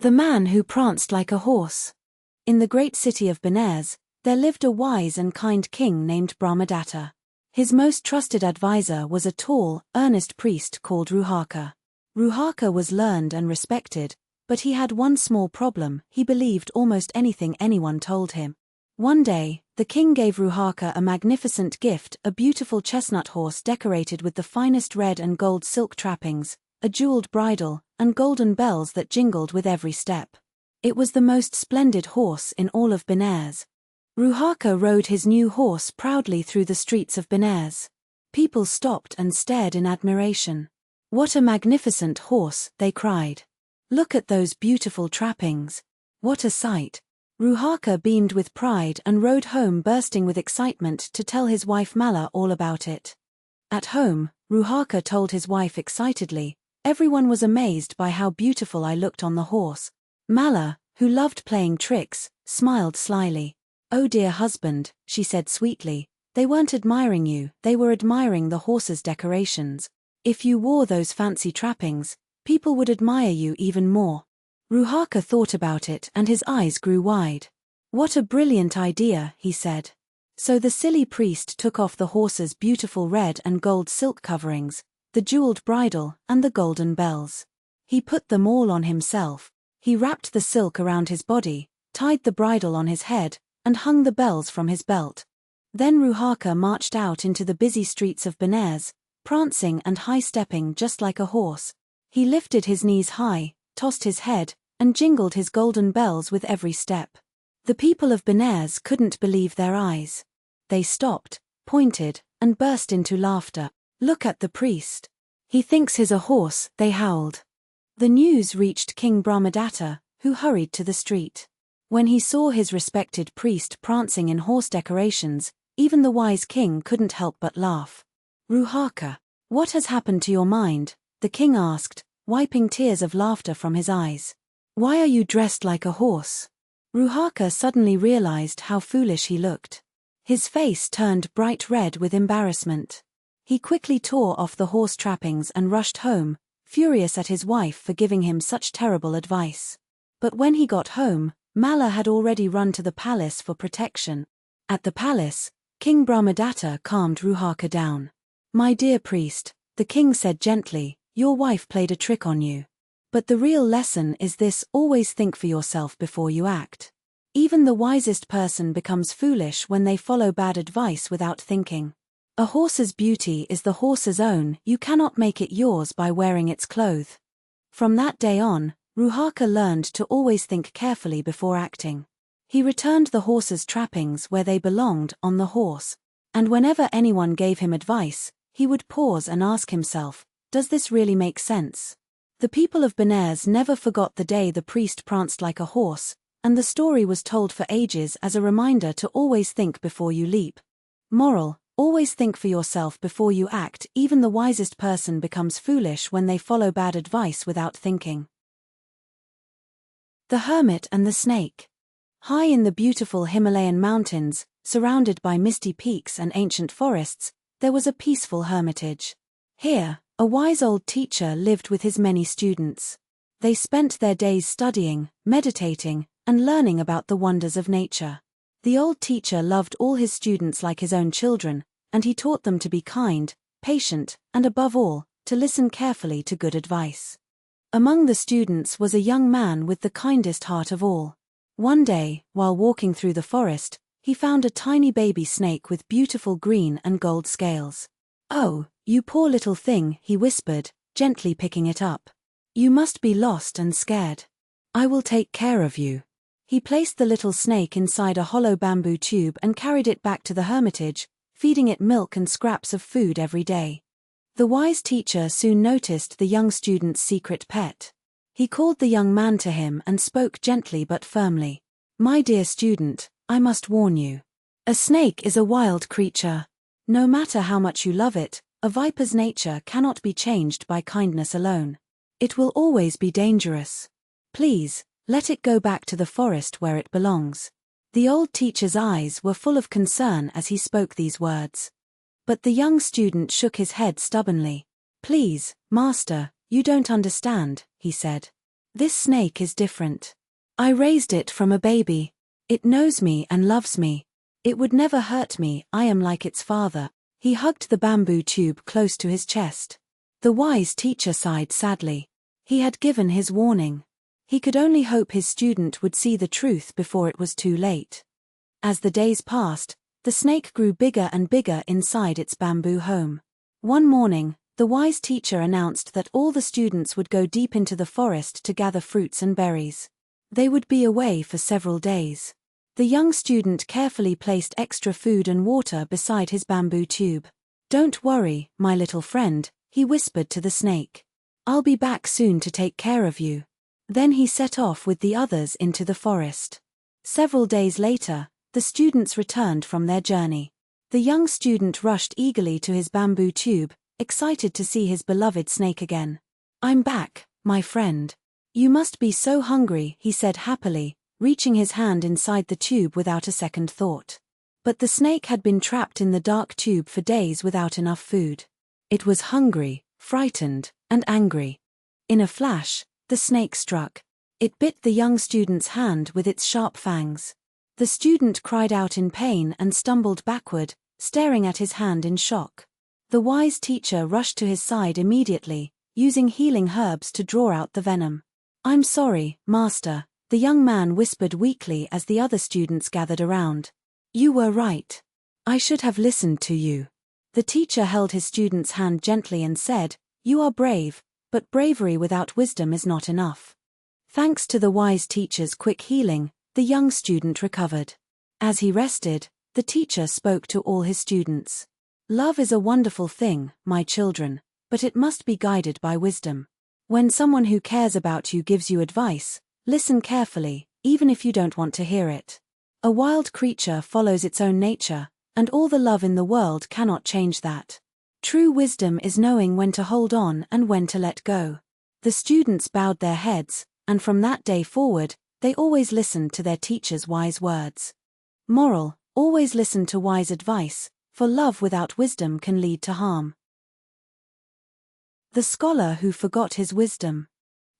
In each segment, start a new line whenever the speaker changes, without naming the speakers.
The Man Who Pranced Like a Horse. In the great city of Benares, there lived a wise and kind king named Brahmadatta. His most trusted advisor was a tall, earnest priest called Ruhaka. Ruhaka was learned and respected, but he had one small problem: he believed almost anything anyone told him. One day, the king gave Ruhaka a magnificent gift, a beautiful chestnut horse decorated with the finest red and gold silk trappings, a jeweled bridle, and golden bells that jingled with every step. It was the most splendid horse in all of Benares. Ruhaka rode his new horse proudly through the streets of Benares. People stopped and stared in admiration. "What a magnificent horse," they cried. "Look at those beautiful trappings. What a sight." Ruhaka beamed with pride and rode home bursting with excitement to tell his wife Mala all about it. At home, Ruhaka told his wife excitedly, "Everyone was amazed by how beautiful I looked on the horse." Mala, who loved playing tricks, smiled slyly. "Oh dear husband," she said sweetly, "they weren't admiring you, they were admiring the horse's decorations. If you wore those fancy trappings, people would admire you even more." Ruhaka thought about it and his eyes grew wide. "What a brilliant idea," he said. So the silly priest took off the horse's beautiful red and gold silk coverings, the jeweled bridle, and the golden bells. He put them all on himself. He wrapped the silk around his body, tied the bridle on his head, and hung the bells from his belt. Then Ruhaka marched out into the busy streets of Benares, prancing and high-stepping just like a horse. He lifted his knees high, tossed his head, and jingled his golden bells with every step. The people of Benares couldn't believe their eyes. They stopped, pointed, and burst into laughter. "Look at the priest. He thinks he's a horse," they howled. The news reached King Brahmadatta, who hurried to the street. When he saw his respected priest prancing in horse decorations, even the wise king couldn't help but laugh. "Ruhaka, what has happened to your mind?" the king asked, wiping tears of laughter from his eyes. "Why are you dressed like a horse?" Ruhaka suddenly realized how foolish he looked. His face turned bright red with embarrassment. He quickly tore off the horse trappings and rushed home, furious at his wife for giving him such terrible advice. But when he got home, Mala had already run to the palace for protection. At the palace, King Brahmadatta calmed Ruhaka down. "My dear priest," the king said gently, "your wife played a trick on you. But the real lesson is this: always think for yourself before you act. Even the wisest person becomes foolish when they follow bad advice without thinking. A horse's beauty is the horse's own, you cannot make it yours by wearing its clothes." From that day on, Ruhaka learned to always think carefully before acting. He returned the horse's trappings where they belonged, on the horse. And whenever anyone gave him advice, he would pause and ask himself, "Does this really make sense?" The people of Benares never forgot the day the priest pranced like a horse, and the story was told for ages as a reminder to always think before you leap. Moral: always think for yourself before you act. Even the wisest person becomes foolish when they follow bad advice without thinking. The Hermit and the Snake. High in the beautiful Himalayan mountains, surrounded by misty peaks and ancient forests, there was a peaceful hermitage. Here, a wise old teacher lived with his many students. They spent their days studying, meditating, and learning about the wonders of nature. The old teacher loved all his students like his own children, and he taught them to be kind, patient, and above all, to listen carefully to good advice. Among the students was a young man with the kindest heart of all. One day, while walking through the forest, he found a tiny baby snake with beautiful green and gold scales. "Oh, you poor little thing," he whispered, gently picking it up. "You must be lost and scared. I will take care of you." He placed the little snake inside a hollow bamboo tube and carried it back to the hermitage, feeding it milk and scraps of food every day. The wise teacher soon noticed the young student's secret pet. He called the young man to him and spoke gently but firmly. "My dear student, I must warn you. A snake is a wild creature. No matter how much you love it, a viper's nature cannot be changed by kindness alone. It will always be dangerous. Please, let it go back to the forest where it belongs." The old teacher's eyes were full of concern as he spoke these words. But the young student shook his head stubbornly. "Please, master, you don't understand," he said. This snake is different. I raised it from a baby. It knows me and loves me. It would never hurt me, I am like its father." He hugged the bamboo tube close to his chest. The wise teacher sighed sadly. He had given his warning. He could only hope his student would see the truth before it was too late. As the days passed, the snake grew bigger and bigger inside its bamboo home. One morning, the wise teacher announced that all the students would go deep into the forest to gather fruits and berries. They would be away for several days. The young student carefully placed extra food and water beside his bamboo tube. "Don't worry, my little friend," he whispered to the snake. "I'll be back soon to take care of you." Then he set off with the others into the forest. Several days later, the students returned from their journey. The young student rushed eagerly to his bamboo tube, excited to see his beloved snake again. "I'm back, my friend. You must be so hungry," he said happily, reaching his hand inside the tube without a second thought. But the snake had been trapped in the dark tube for days without enough food. It was hungry, frightened, and angry. In a flash, the snake struck. It bit the young student's hand with its sharp fangs. The student cried out in pain and stumbled backward, staring at his hand in shock. The wise teacher rushed to his side immediately, using healing herbs to draw out the venom. "I'm sorry, master," the young man whispered weakly as the other students gathered around. "You were right. I should have listened to you." The teacher held his student's hand gently and said, "You are brave, but bravery without wisdom is not enough." Thanks to the wise teacher's quick healing, the young student recovered. As he rested, the teacher spoke to all his students. "Love is a wonderful thing, my children, but it must be guided by wisdom. When someone who cares about you gives you advice, listen carefully, even if you don't want to hear it. A wild creature follows its own nature, and all the love in the world cannot change that. True wisdom is knowing when to hold on and when to let go." The students bowed their heads, and from that day forward, they always listened to their teacher's wise words. Moral: always listen to wise advice, for love without wisdom can lead to harm. The scholar who forgot his wisdom.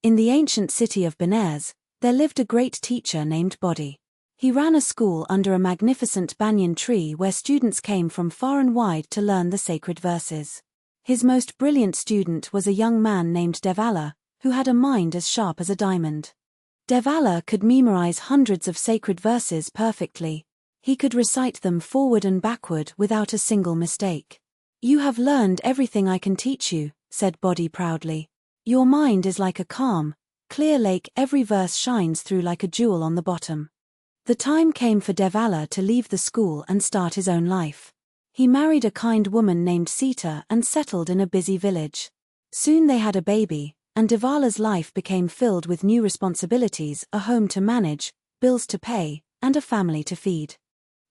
In the ancient city of Benares, there lived a great teacher named Bodhi. He ran a school under a magnificent banyan tree where students came from far and wide to learn the sacred verses. His most brilliant student was a young man named Devala, who had a mind as sharp as a diamond. Devala could memorize hundreds of sacred verses perfectly. He could recite them forward and backward without a single mistake. "You have learned everything I can teach you," said Bodhi proudly. "Your mind is like a calm, clear lake, every verse shines through like a jewel on the bottom." The time came for Devala to leave the school and start his own life. He married a kind woman named Sita and settled in a busy village. Soon they had a baby, and Devala's life became filled with new responsibilities: a home to manage, bills to pay, and a family to feed.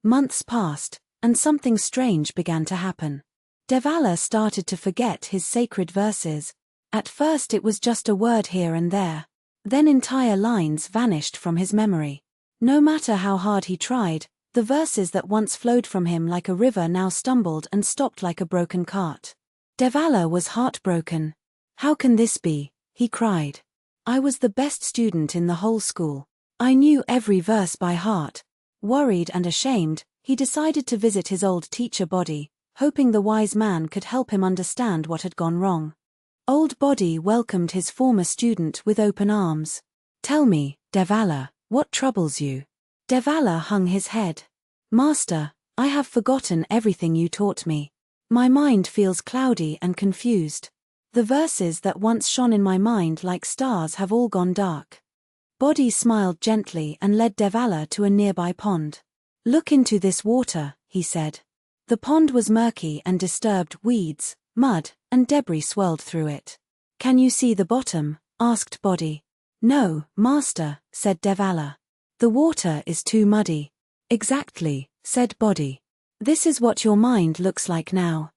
Months passed, and something strange began to happen. Devala started to forget his sacred verses. At first it was just a word here and there. Then entire lines vanished from his memory. No matter how hard he tried, the verses that once flowed from him like a river now stumbled and stopped like a broken cart. Devala was heartbroken. "How can this be?" he cried. "I was the best student in the whole school. I knew every verse by heart." Worried and ashamed, he decided to visit his old teacher Bodhi, hoping the wise man could help him understand what had gone wrong. Old Bodhi welcomed his former student with open arms. "Tell me, Devala, what troubles you?" Devala hung his head. "Master, I have forgotten everything you taught me. My mind feels cloudy and confused. The verses that once shone in my mind like stars have all gone dark." Bodhi smiled gently and led Devala to a nearby pond. "Look into this water," he said. The pond was murky and disturbed. Weeds, mud, and debris swirled through it. "Can you see the bottom?" asked Bodhi. "No, master," said Devala. "The water is too muddy." "Exactly," said Bodhi. "This is what your mind looks like now."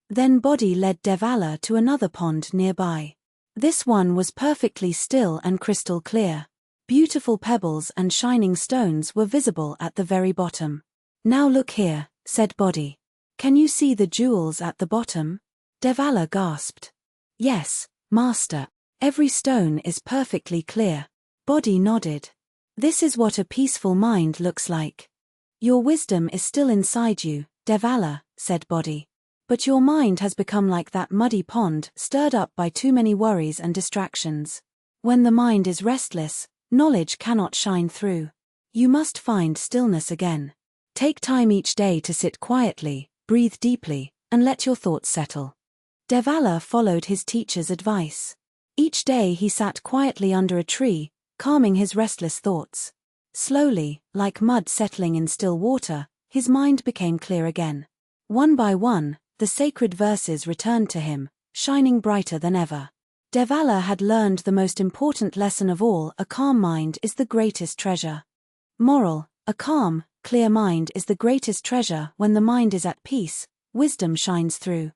Then Bodhi led Devala to another pond nearby. This one was perfectly still and crystal clear. Beautiful pebbles and shining stones were visible at the very bottom. "Now look here," said Bodhi. "Can you see the jewels at the bottom?" Devala gasped. "Yes, master." Every stone is perfectly clear. Body nodded. This is what a peaceful mind looks like. Your wisdom is still inside you, Devala, said Body. But your mind has become like that muddy pond stirred up by too many worries and distractions. When the mind is restless, knowledge cannot shine through. You must find stillness again. Take time each day to sit quietly, breathe deeply, and let your thoughts settle. Devala followed his teacher's advice. Each day he sat quietly under a tree, calming his restless thoughts. Slowly, like mud settling in still water, his mind became clear again. One by one, the sacred verses returned to him, shining brighter than ever. Devala had learned the most important lesson of all: a calm mind is the greatest treasure. Moral: a calm, clear mind is the greatest treasure. When the mind is at peace, wisdom shines through.